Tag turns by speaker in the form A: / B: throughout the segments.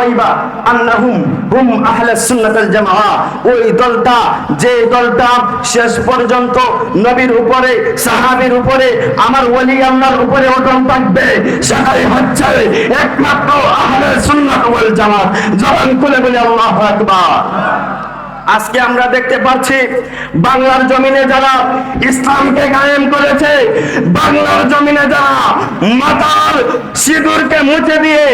A: রাইবা আন্নাহুম হুম আহলে সুন্নাত ওয়াল জামাআহ। ওই দলটা, যে দলটা শেষ পর্যন্ত নবীর উপরে, সাহাবীর উপরে, আমার ওলি আল্লাহর উপরে অটল থাকবে, সেটাই হচ্ছে একমাত্র আহলে সুন্নাত ওয়াল জামাত। জবান খুলে বলি আল্লাহু আকবার। আজকে আমরা দেখতে পাচ্ছি বাংলার জমিনে যারা ইসলামকে কায়েম করেছে, বাংলার জমিনে যারা মাথার সিঁদুরকে মুছে দিয়ে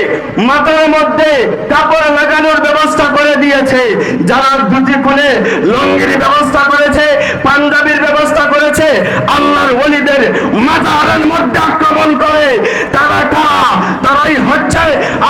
A: মাথার মধ্যে কাপড় লাগানোর ব্যবস্থা করে দিয়েছে, যারা ধুতি খুলে লুঙ্গির ব্যবস্থা করেছে, পাঞ্জাবির ব্যবস্থা করেছে, আল্লাহর ওলিদের মাথার মধ্যে আক্রমণ করে, তারা কারা? তারাই হচ্ছে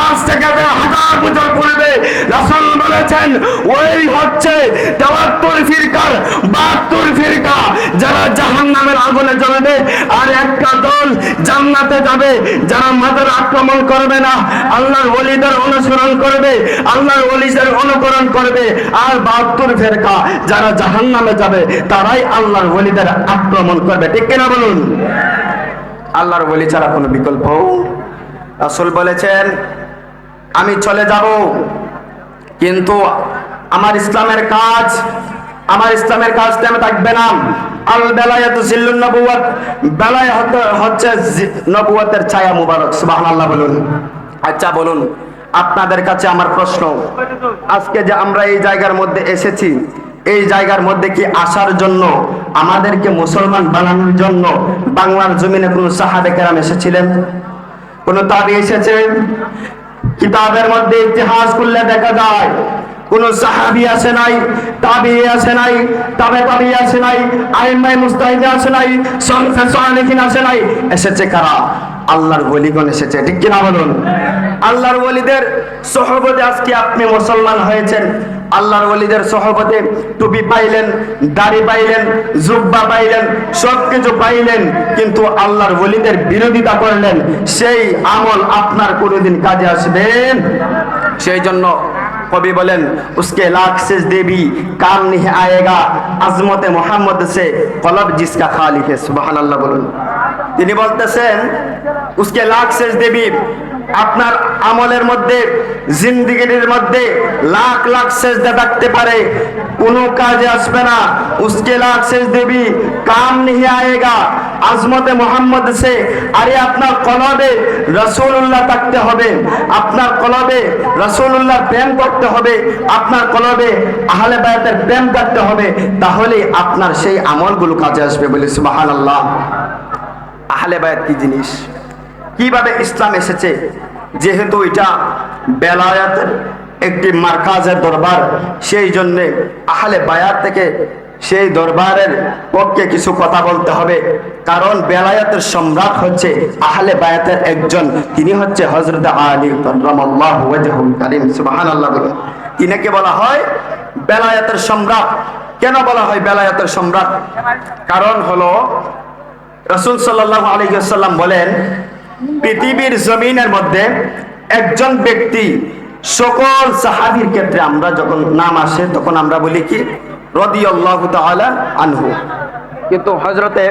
A: আজ থেকে 1000 বছর পূর্বে রাসূল বলেছেন ওই হচ্ছে 73 ফিরকার 72 ফিরকা, যারা জাহান্নামের আগুনে জ্বলবে, আর একটা দল জান্নাতে যাবে, যারা মাথার আক্রমণ করবে না, আল্লাহর ওলিদের অনুসরণ করবে, আল্লাহর ওলিদের অনুকরণ করবে, আর 72 ফিরকা যারা জাহান্নামে যাবে, তারাই আল্লাহর ওলিদের আক্রমণ করবে। ঠিক কিনা বলুন? আল্লাহর ওলি ছাড়া কোনো বিকল্প? রাসূল বলেছেন আমি চলে যাব, কিন্তু আমার ইসলামের কাজ তেমন থাকবে না। আল বেলায়াতু জিল্লুন নবুওয়াত, বেলায়াত হচ্ছে নবুয়তের ছায়া মুবারক। সুবহানাল্লাহ বলুন। আচ্ছা বলুন, আপনাদের কাছে আমার প্রশ্ন, আজকে যে আমরা এই জায়গার মধ্যে এসেছি, এই জায়গার মধ্যে কি আসার জন্য, আমাদেরকে মুসলমান বানানোর জন্য বাংলার জমিনে কোন সাহাবে কেরাম এসেছিলেন? কোন তাবি এসেছে? কিতাবের মধ্যে ইতিহাস করলে দেখা যায় কোন সাহাবী আসে নাই, তাবি আসে নাই, তাবে তাবি আসে নাই, আইম্মায়ে মুজতাহিদ আসে নাই, সলফে সালেহিন আসে নাই। এসেছে কারা? আল্লাহর ওলিগণ এসেছে। ঠিক কিনা বলুন? আল্লাহর ওলিদের সোহবতে আজকে আপনি মুসলমান হয়েছেন। আল্লাহর ওলিদের সোহবতে টুপি পাইলেন, দাড়ি পাইলেন, জুব্বা পাইলেন, সবকিছু পাইলেন, কিন্তু আল্লাহর ওলিদের বিরোধিতা করলেন, সেই আমল আপনার কোনোদিন কাজে আসবে? সেই জন্য কবি বলেন उसके लाख सिजदे भी काम नहीं आएगा, अजमत मोहम्मद से कलब जिसका खाली है। सुबहानाल्लाह বলুন। তিনি বলতেছেন उसके लाख सिजदे भी, আপনার আমলের মধ্যে, জিন্দেগির মধ্যে লাখ লাখ সিজদা থাকতে পারে, কোনো কাজে আসবে না। उसके लाख सिजदे भी काम नहीं आएगा, আজমতে মোহাম্মদ সে। আরে আপনার কলবে রাসূলুল্লাহ থাকতে হবে, আপনার কলবে রাসূলুল্লাহর প্রেম করতে হবে, আপনার কলবে আহলে বায়াতের প্রেম করতে হবে, তাহলে আপনার সেই আমলগুলো কাজে আসবে। বলি সুবহানাল্লাহ। আহলে বায়াত কি জিনিস, কিভাবে ইসলাম এসেছে? যেহেতু এটা বেলায়াতের একটি মারকাজের দরবার, সেই জন্যে আহলে বায়াত থেকে সেই দরবারের পক্ষে কিছু কথা বলতে হবে। কারণ বেলায়াতের সম্রাট হচ্ছে আহলে বায়াতের একজন, তিনি হচ্ছে হযরত আলী কাররামাল্লাহু ওয়াজহুল কারীম। সুবহানাল্লাহ বলুন। তিনাকে বলা হয় বেলায়াতের সম্রাট। কেন বলা হয় বেলায়াতের সম্রাট? কারণ হলো রাসূল সাল্লাল্লাহু আলাইহি ওয়াসাল্লাম বলেন পৃথিবীর জমিনের মধ্যে একজন ব্যক্তি, সকল সাহাবীর ক্ষেত্রে আমরা যখন নাম আসে তখন আমরা বলি কি রাদিয়াল্লাহু তাআলা আনহু, কিন্তু হযরতে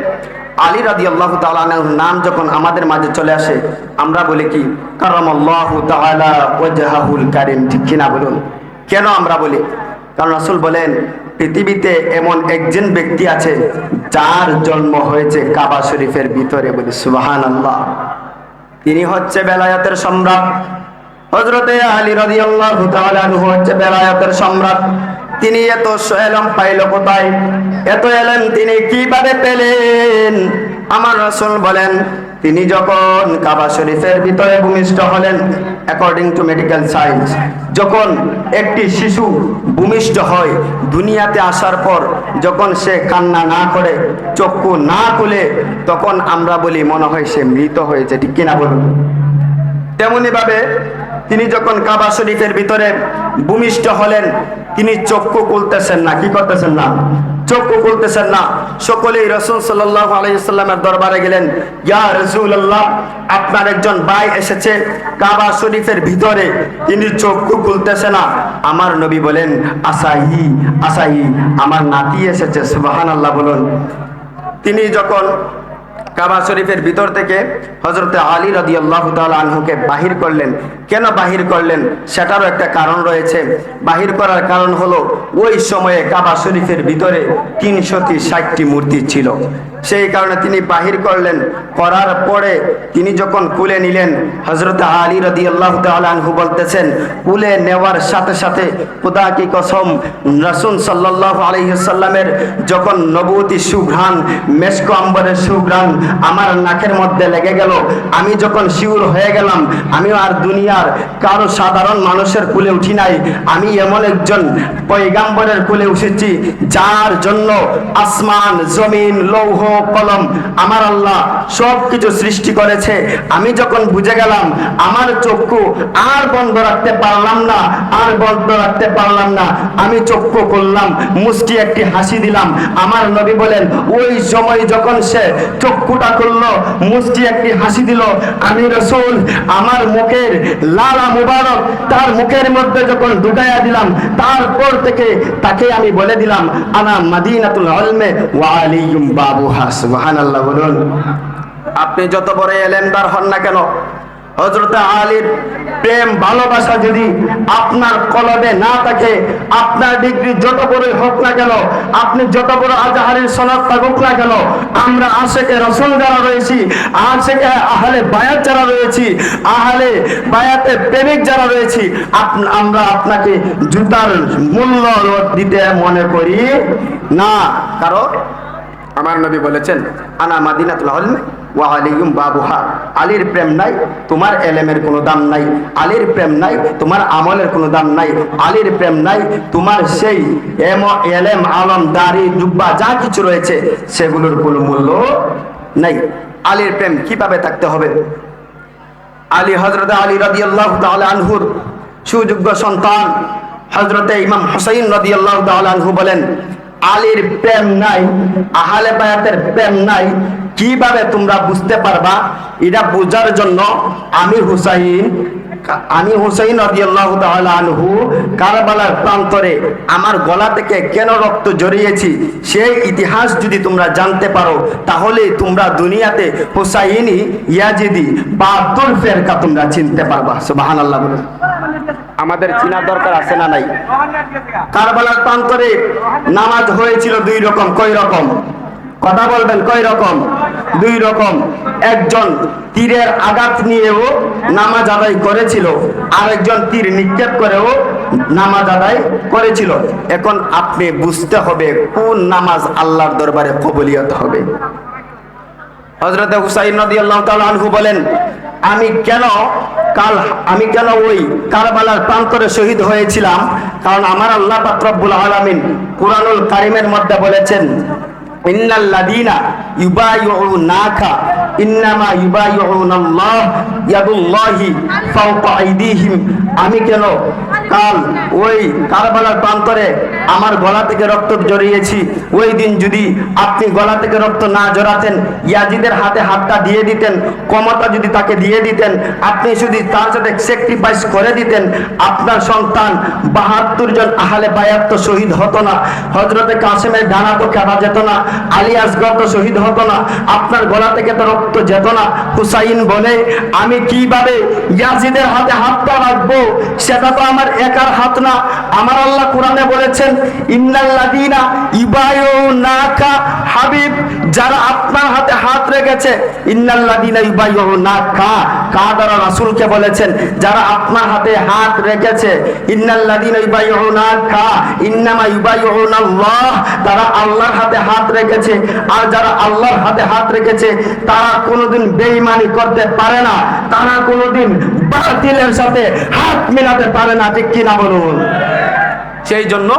A: আলী রাদিয়াল্লাহু তাআলা আনহুর নাম যখন আমাদের মাঝে চলে আসে আমরা বলি কি কারামাল্লাহু তাআলা ওয়াজহাহুল কারীম। ঠিক কিনা বলুন? কেন আমরা বলি? কারণ রাসূল বলেন পৃথিবীতে এমন একজন ব্যক্তি আছে যার জন্ম হয়েছে কাবা শরীফের ভিতরে। বলি সুবহানাল্লাহ। তিনি হচ্ছে বেলায়াতের সম্রাট। হযরতে আলী রাদিয়াল্লাহু তাআলা আনহু হচ্ছে বেলায়াতের সম্রাট। তিনি এত এলম পাইল কোথায়? এত এলম তিনি কিভাবে পেলেন? আমার রাসূল বলেন তিনি যখন কাবা শরীফের ভিতরে ভূমিষ্ঠ হলেন, অ্যাকর্ডিং টু মেডিকেল সায়েন্স, যখন একটি শিশু ভূমিষ্ঠ হয়, দুনিয়াতে আসার পর যখন সে কান্না না করে, চক্ষু না খুলে, তখন আমরা বলি মনে হয় সে মৃত হয়েছে। ঠিক কিনা বলুন? তেমনি ভাবে তিনি যখন কাবা শরীফের ভিতরে ভূমিষ্ঠ হলেন, তিনি চক্ষু খুলতেছেন না। কি করতেছেন না? চক্ষু খুলতেছেন না। সকলেই রাসূল সাল্লাল্লাহু আলাইহি ওয়াসাল্লামের দরবারে গেলেন, ইয়া রাসূলুল্লাহ, আপনার একজন ভাই এসেছে কাবা শরীফের ভিতরে, তিনি চক্ষু খুলতেছে না। আমার নবী বলেন আসাহি আসাহি, আমার নাতি এসেছে। সুবহানাল্লাহ বলুন। তিনি যখন কাবা শরীফের ভিতর থেকে হযরতে আলী রাদিয়াল্লাহু তাআলা আনহুকে বাহির করলেন। কেন বাহির করলেন সেটারও একটা কারণ রয়েছে। বাহির করার কারণ হলো ওই সময়ে কাবা শরীফের ভিতরে 360টি মূর্তি ছিল, সেই কারণে তিনি বাহির করলেন। করার পরে তিনি যখন কুলে নিলেন, হযরতে আলী রাদিয়াল্লাহু তাআলা আনহু বলতেছেন, কুলে নেওয়ার সাথে সাথে খোদা কি কসম, রাসূল সাল্লাল্লাহু আলাইহি সাল্লামের যখন নবুয়তি সুঘ্রাণ, মেশক আম্বরের সুঘ্রাণ আমার নাকের মধ্যে লেগে গেল, আমি যখন শিউর হয়ে গেলাম, আমিও আর দুনিয়ার কারো সাধারণ মানুষের কুলে উঠি নাই, আমি এমন একজন পয়গাম্বরের কুলে উঠেছি যার জন্য আসমান, জমিন, লৌহ, কলম আমার আল্লাহ সব কিছু সৃষ্টি করেছে। আমি যখন বুঝে গেলাম, আমার চক্ষু আর বন্ধ রাখতে পারলাম না, আর বন্ধ রাখতে পারলাম না, আমি চক্ষু খুললাম, মুষ্টি একটি হাসি দিলাম। আমার নবী বলেন, ওই সময় যখন সে চক্ষুটা খুললো, মুষ্টি একটি হাসি দিল, আমি রাসূল আমার মুখের লালা মুবারক তার মুখের মধ্যে যখন ঢুকাইয়া দিলাম, তারপর থেকে তাকে আমি বলে দিলাম, আনা মাদিনাতুল ইলমে ওয়া আলিয়ুম বাবুহা। সুবহানাল্লাহ বলুন। আপনি যত বড় এলেমদার হন না কেন, হযরত আলীর প্রেম ভালোবাসা যদি আপনার কলবে না থাকে, আপনার ডিগ্রি যত বড়ই হোক না কেন, আপনি যত বড় আজহারের সনদ থাকুক না কেন, আমরা আশেকে রাসূল যারা রয়েছি, আশেকে আহলে বায়াত যারা রয়েছি, আহলে বায়াতে প্রেমিক যারা রয়েছি, আমরা আপনাকে জুতার মূল্য দিতে মনে করি না। কারণ আমার নবী বলেছেন, আনা মাদিনাতুল ইলম ওয়া আলিয়ুম বাবুহা। আলীর প্রেম নাই, তোমার এলেমের কোনো দাম নাই। আলীর প্রেম নাই, তোমার আমলের কোনো দাম নাই। আলীর প্রেম নাই, তোমার সেই এলেম, আলম, দাড়ি, জুব্বা যা কিছু রয়েছে সেগুলোর কোনো মূল্য নাই। আলীর প্রেম কিভাবে থাকতে হবে? আলী, হযরত আলী রাদিয়াল্লাহু তাআলা আনহুর সুযোগ্য সন্তান হযরতে ইমাম হুসাইন রাদিয়াল্লাহু তাআলা আনহু বলেন, আলীর প্রেম নাই, আহলে বায়াতের প্রেম নাই, কিভাবে তোমরা বুঝতে পারবা? এটা বোঝার জন্য আমি হুসাইন রাদিয়াল্লাহু তাআলা আনহু কারবালার প্রান্তরে আমার গলা থেকে কেন রক্ত ঝরিয়েছি সেই ইতিহাস যদি তোমরা জানতে পারো, তাহলে তোমরা দুনিয়াতে হুসাইনি, ইয়াজিদি, 72 ফেরকা তোমরা চিনতে পারবা। সুবহানাল্লাহ বলুন। আমাদের চিনার দরকার আছে না নাই? কারবালার প্রান্তরে নামাজ হয়েছিল দুই রকম। কয় রকম? কথা বলবেন, কয় রকম? দুই রকম। একজন তীরের আঘাত নিয়েও নামাজ আদায় করেছিল, আরেকজন তীর নিক্ষেপ করেও নামাজ আদায় করেছিল। এখন আপনি বুঝতে হবে কোন নামাজ আল্লাহর দরবারে কবুলিয়ত হবে। হযরত হুসাইন রাদিয়াল্লাহু তাআলা আনহু বলেন, আমি কেন ওই কারবালার প্রান্তরে শহীদ হয়েছিলাম? কারণ আমার আল্লাহ পাক রব্বুল আলামিন কুরআনুল কারীমের মধ্যে বলেছেন, ইন্নাল্লাযীনা ইউবাইয়ুনাকা ইন্নামা ইউবাইয়ুনাল্লাহ ইয়াদুল্লাহি ফাওকা আইদিহিম। আমি কেন কাল ওই কারবালার প্রান্তরে আমার গলা থেকে রক্ত জড়িয়েছি? ওই দিন যদি আপনি গলা থেকে রক্ত না জড়াতেন, ইয়াজিদের হাতে হাতটা দিয়ে দিতেন, ক্ষমতা যদি তাকে দিয়ে দিতেন, আপনি যদি তার সাথে স্যাক্রিফাইস করে দিতেন, আপনার সন্তান 72 জন আহলে বায়াত তো শহীদ হতো না, হযরতে কাসেমের ডানা তো কাটা যেত না, আলী আসগর তো শহীদ হতো না, আপনার গলা থেকে তো রক্ত যেত না। হুসাইন বলে, আমি কিভাবে ইয়াজিদের হাতে হাতটা রাখবো? সেটা তো আমার একার হাত না। আমার আল্লাহ কোরআনে বলেছেন, ইন্নাল্লাযীনা ইউবাইয়ুনাকা হাবিব, যারা আপনার হাতে হাত রেখেছে, ইন্নাল্লাযীনা ইউবাইয়ুনাকা, কাদারা রাসূলকে বলেছেন, যারা আপনার হাতে হাত রেখেছে, ইন্নাল্লাযীনা ইউবাইয়ুনাকা ইন্নামা ইউবাইয়ুনাল্লাহ, তারা আল্লাহর হাতে হাত রেখেছে। আর যারা আল্লাহর হাতে হাত রেখেছে তারা কোনোদিন বেঈমানি করতে পারে না, তারা কোনোদিন বাতিলের সাথে হাত মিলাতে পারে না। ঠিক কিনা বলুন? সেই জন্য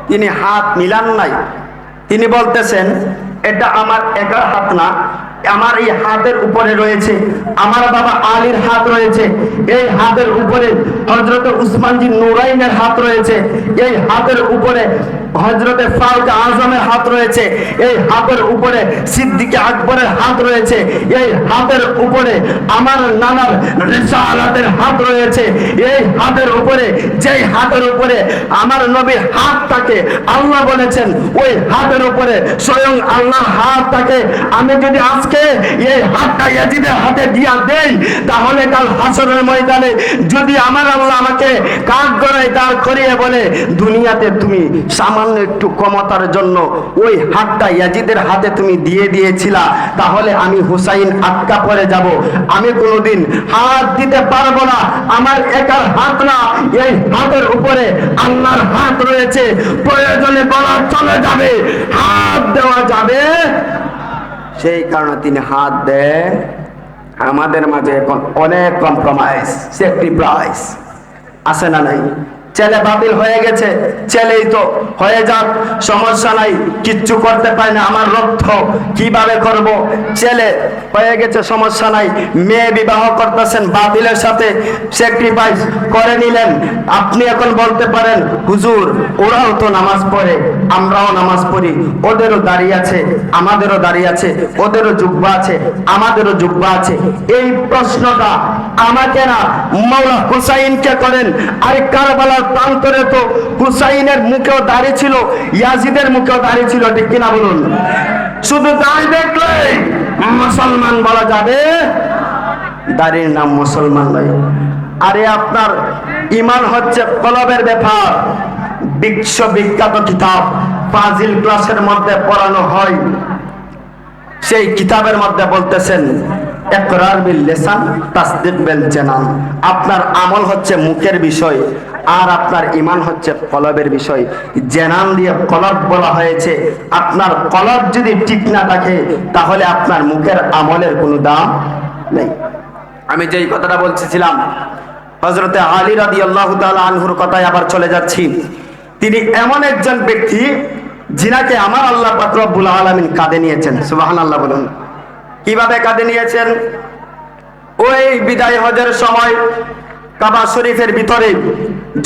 A: তিনি হাত মিলান নাই। তিনি বলতেছেন, এটা আমার একার হাত না, আমার এই হাতের উপরে রয়েছে আমার বাবা আলীর হাত রয়েছে, এই হাতের উপরে হযরত উসমান জি নুরাইনের হাত রয়েছে, এই হাতের উপরে হযরতে ফারুক আজমের হাত রয়েছে, এই হাতের উপরে সিদ্দিক আকবরের হাত রয়েছে, এই হাতের উপরে আমার নানার রিসালাতের হাত রয়েছে, এই হাতের উপরে যেই হাতের উপরে আমার নবীর হাত থাকে আল্লাহ বলেছেন ওই হাতের উপরে স্বয়ং আল্লাহ হাত থাকে। আমি যদি আজকে এই হাতটা ইয়াজিদের হাতে দিয়া দেই তাহলে কাল হাসরের ময়দানে যদি আমার আল্লাহ আমাকে কাঠগড়ায় দাঁড় করিয়ে বলে দুনিয়াতে তুমি সামান্য একটু ক্ষমতার জন্য ওই হাতটা ইয়াজিদের হাতে তুমি দিয়ে দিয়েছিলা, তাহলে আমি হুসাইন আটকা পড়ে যাব, আমি কোনোদিন হাত দিতে পারবো না। আমার একার হাত না, এই হাতের উপরে আল্লাহর হাত রয়েছে, প্রয়োজনে বলা চলে যাবে, হাত দেওয়া যাবে। সেই কারণে তিনি হাত দেন। আমাদের মাঝে এখন অনেক কম্প্রোমাইজ, স্যাক্রিফাইস আছে না নাই? ছেলে বাতিল হয়ে গেছে, ছেলেই তো হয়ে যাক, সমস্যা নাই, কিচ্ছু করতে পারি না, আমার রক্ত কিভাবে করব, ছেলে হয়ে গেছে সমস্যা নাই। মেয়ে বিবাহ করতেছেন বাতিলের সাথে, স্যাক্রিফাইস করে নিলেন। আপনি এখন বলতে পারেন হুজুর ওরাও তো নামাজ পড়ে, আমরাও নামাজ পড়ি, ওদেরও দাঁড়িয়ে আছে আমাদেরও দাঁড়িয়ে আছে, ওদেরও জুব্বা আছে আমাদেরও জুব্বা আছে। এই প্রশ্নটা আমাকে না মাওলা হুসাইনকে করেন। আর কারবালার প্রান্তরে তো হুসাইনের মুখেও দাঁড়িয়ে ছিল, ইয়াজিদের মুখেও দাঁড়িয়ে ছিল, ঠিক কিনা বলুন? শুধু দাঁড়িয়ে দেখলে মুসলমান বলা যাবে? দাঁড়িয়ে নাম মুসলমান নয়। আরে আপনার ঈমান হচ্ছে কলবের ব্যাপার। বিশ্ববিখ্যাত কিতাব ফাজিল ক্লাসের মধ্যে পড়ানো হয়, সেই কিতাবের মধ্যে বলতেছেন ইকরার বিল লিসান তাসদীক বিল জানান। আপনার আমল হচ্ছে মুখের বিষয় আর আপনার ঈমান হচ্ছে কলবের বিষয়। জানান দিয়ে কলব বলা হয়েছে। আপনার কলব যদি ঠিক না থাকে তাহলে আপনার মুখের আমলের কোনো দাম নেই। আমি যেই কথাটা বলছিলাম হযরতে আলী রাদিয়াল্লাহু তাআলা আনহুর কথায় আবার চলে যাচ্ছি। তিনি এমন একজন ব্যক্তি যিনাকে আমার আল্লাহ পাক রব্বুল আলামিন কাঁধে নিয়েছেন। সুবহানাল্লাহ বলুন। কিভাবে কাঁধে নিয়েছেন? ওই বিদায় হজের সময় কাবা শরীফের ভিতরে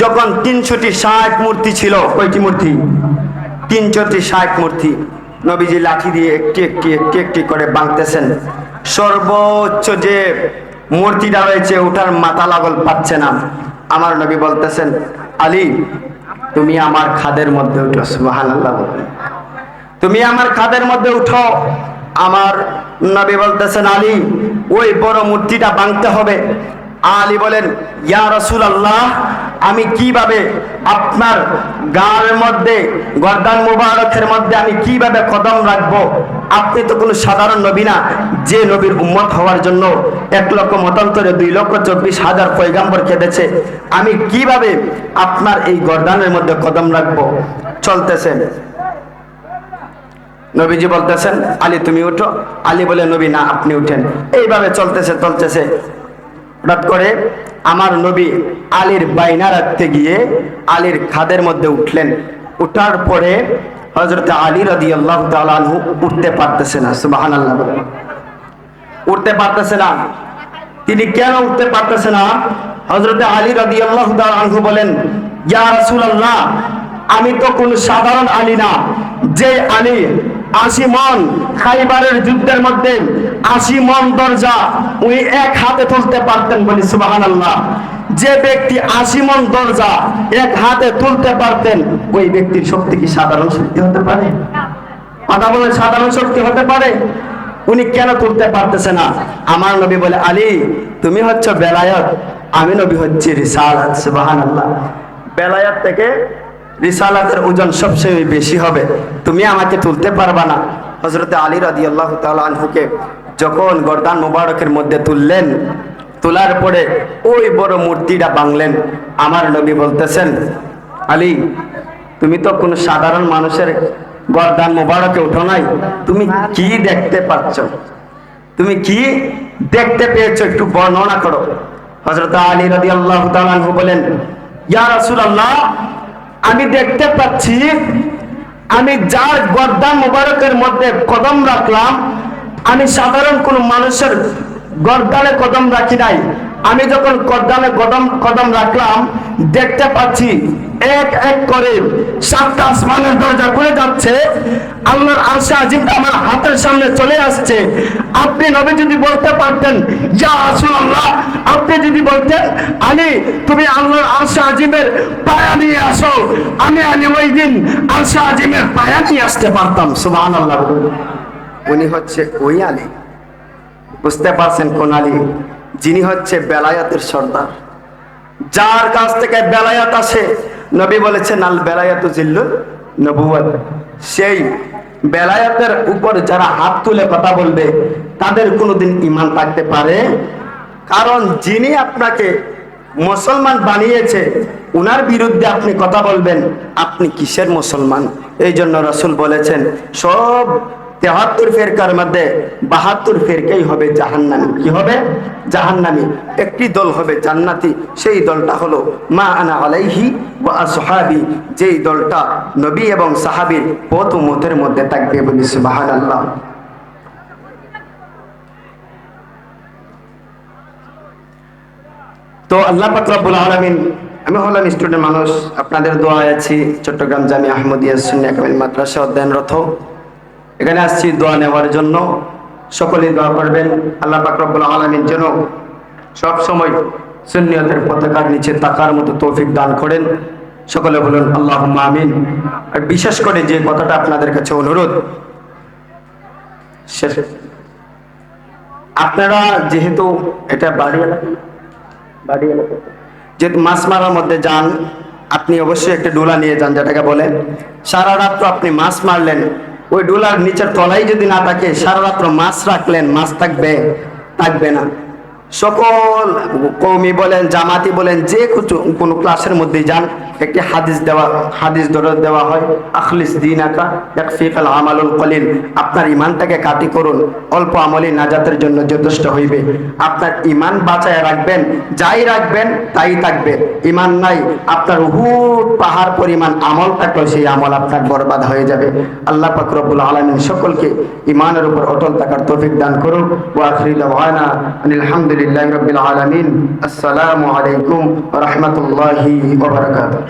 A: যখন 360 মূর্তি ছিল, কয়টি মূর্তি? 360 মূর্তি। নবীজি লাঠি দিয়ে একটি একটি একটি একটি করে ভাঙতেছেন। সর্বোচ্চ যে মূর্তিটা রয়েছে ওটার মাথা লাগল পাচ্ছে না। আমার নবী বলতেছেন আলী তুমি আমার খাদের মধ্যে উঠো। সুবহানাল্লাহ। তুমি আমার খাদের মধ্যে উঠো। আমার নবী বলতেছেন আলী ওই বড় মূর্তিটা ভাঙতে হবে। আলী বলেন ইয়া রাসূলুল্লাহ আমি কিভাবে আপনার গায়ের মধ্যে গর্দান মুবারকের মধ্যে আমি কিভাবে কদম রাখবো? আপনি তো কোনো সাধারণ নবী না, যে নবীর উম্মত হওয়ার জন্য 1 লক্ষ মতান্তরে 2,24,000 পয়গাম্বর কেঁদেছে। আমি কিভাবে আপনার এই গর্দানের মধ্যে কদম রাখবো? চলতেছে। নবীজি বলতেছেন আলী তুমি উঠো। আলী বলে নবী না আপনি উঠেন। এইভাবে চলতেছে চলতেছে। হঠাৎ করে আমার নবী আলীর বাইনা রাখতে গিয়ে আলীর খাদের মধ্যে উঠলেন। উঠার পরে হযরত আলী রাদিয়াল্লাহু তাআলা আনহু উঠতে পারতেছে না। সুবহানাল্লাহ। উঠতে পারতেছে না। তিনি কেন উঠতে পারতেছে না? হযরত আলী রাদিয়াল্লাহু তাআলা আনহু বলেন ইয়া রাসূলুল্লাহ আমি তো কোন সাধারণ আলী না, যে আলী 80 মণ খাইবারের যুদ্ধের মধ্যে 80 মণ দরজা উনি এক হাতে তুলতে পারতেন। বলি সুবহানাল্লাহ। যে ব্যক্তি 80 মণ দরজা এক হাতে তুলতে পারতেন ওই ব্যক্তির শক্তি কি সাধারণ শক্তি হতে পারে? কথা বলে সাধারণ শক্তি হতে পারে? উনি কেন তুলতে পারতেছে না? আমার নবী বলে আলী তুমি হচ্ছে বেলায়েত, আমি নবী হচ্ছি রিসালাত। সুবহানাল্লাহ। বেলায়েত থেকে রিসালাতের ওজন সবচেয়ে বেশি হবে, তুমি আমাকে তুলতে পারবা না। হযরত আলী রাদিয়াল্লাহু তাআলা আনহুকে যখন গর্দান মুবারকের মধ্যে তুললেন, তোলার পরে ওই বড় মূর্তিটা ভাঙলেন। আমার নবী বলতেছেন আলী তুমি তো কোনো সাধারণ মানুষের গর্দান মুবারকে উঠো নাই, তুমি কি দেখতে পাচ্ছ? তুমি কি দেখতে পেয়েছো একটু বর্ণনা করো। হযরত আলী রাদিয়াল্লাহু তাআলা আনহু বলেন ইয়া রাসূলুল্লাহ আমি দেখতে পাচ্ছি আমি যার গর্দান মুবারকের মধ্যে কদম রাখলাম আমি সাধারণ কোন মানুষের গর্দানে কদম রাখি নাই, আমি যখন কদমে কদম কদম রাখলাম, দেখতে পাচ্ছি এক এক করে 7টা আসমানের দরজা খুলে যাচ্ছে, আল্লাহর আরশে আজিমটা আমার হাতের সামনে চলে আসছে। আপনি নবী যদি বলতে পারতেন, ইয়া রাসূলুল্লাহ, আপনি যদি বলতেন আলী তুমি আল্লাহর আরশে আজিমের পায়া নিয়ে আসো, আমি আলী ওই দিন আরশে আজিমের পায়া নিয়ে আসতে পারতাম। সুবহানাল্লাহ। উনি হচ্ছে ওই আলী, বুঝতে পারছেন কোন আলী? যিনি হচ্ছে বেলায়াতের সর্দার, যার কাছ থেকে বেলায়াত আসে। নবী বলেছেন আল বেলায়াতু জিল্লুন নবুওয়াত। সেই বেলায়াতের উপর যারা হাত তুলে কথা বলবে তাদের কোনোদিন ঈমান থাকতে পারে? কারণ যিনি আপনাকে মুসলমান বানিয়েছে উনার বিরুদ্ধে আপনি কথা বলবেন, আপনি কিসের মুসলমান? এই জন্য রাসূল বলেছেন সব 73 ফেরকার মধ্যে 72 ফেরকাই হবে জাহান্নামী। কি হবে? জাহান্নামী। একটি দল হবে জান্নাতি, সেই দলটা হলো মা আনা আলাইহি ওয়া আসহাবি, যেই দলটা নবী এবং সাহাবীর পথ ও মতের মধ্যে থাকবে। বলি সুবহানাল্লাহ। তো আল্লাহ পাক রব্বুল আলামিন, আমি হলাম স্টুডেন্ট মানুষ, আপনাদের দোয়ায় আছি চট্টগ্রাম জামিয়া আহমদিয়া সুন্নিয়া কামিল মাদ্রাসা অধ্যয়নরত। এখানে আসছি দোয়া নেওয়ার জন্য। সকলেই দোয়া করবেন আল্লাহ পাক রব্বুল আলামিন যেন সব সময় সুন্নিয়তের পতাকার নিচে তাকার মতো তৌফিক দান করেন। সকলে বলুন আল্লাহুম্মা আমিন। আর বিশেষ করে যে কথাটা আপনাদের কাছে অনুরোধ, আপনারা যেহেতু এটা বাড়ি এলাকা, যেহেতু মাছ মারার মধ্যে যান, আপনি অবশ্যই একটা ডোলা নিয়ে যান, যেটাকে বলেন সারা রাত্র আপনি মাছ মারলেন, ওই ডোলার নিচের তলাই যদি না থাকে, সারা রাত্র মাছ রাখলেন, মাছ থাকবে? থাকবে না। সকল কওমি বলেন, জামাতি বলেন, যে কোনো ক্লাসের মধ্যে যান, একটি হাদিস ধরে দেওয়া হয়, আখলিস দীনাকা ইয়াকফিকাল আমালুল কলিল। আপনার ঈমানটাকে কাটি করুন, অল্প আমলই নাজাতের জন্য যথেষ্ট হইবে। আপনার ঈমান বাঁচায় রাখবেন, যাই রাখবেন তাই থাকবে। ঈমান নাই, আপনার উহুদ পাহাড় পরিমাণ আমল থাকলেও সেই আমল আপনার বরবাদ হয়ে যাবে। আল্লাহ পাক রব্বুল আলামিন সকলকে ঈমানের উপর অটল থাকার তৌফিক দান করুন। ওয়া আখিরু দাওয়ানা আনিল হামদুলিল্লাহি রাব্বিল আলামিন। আসসালামু আলাইকুম ওয়া রাহমাতুল্লাহি ওয়া বারাকাতুহু।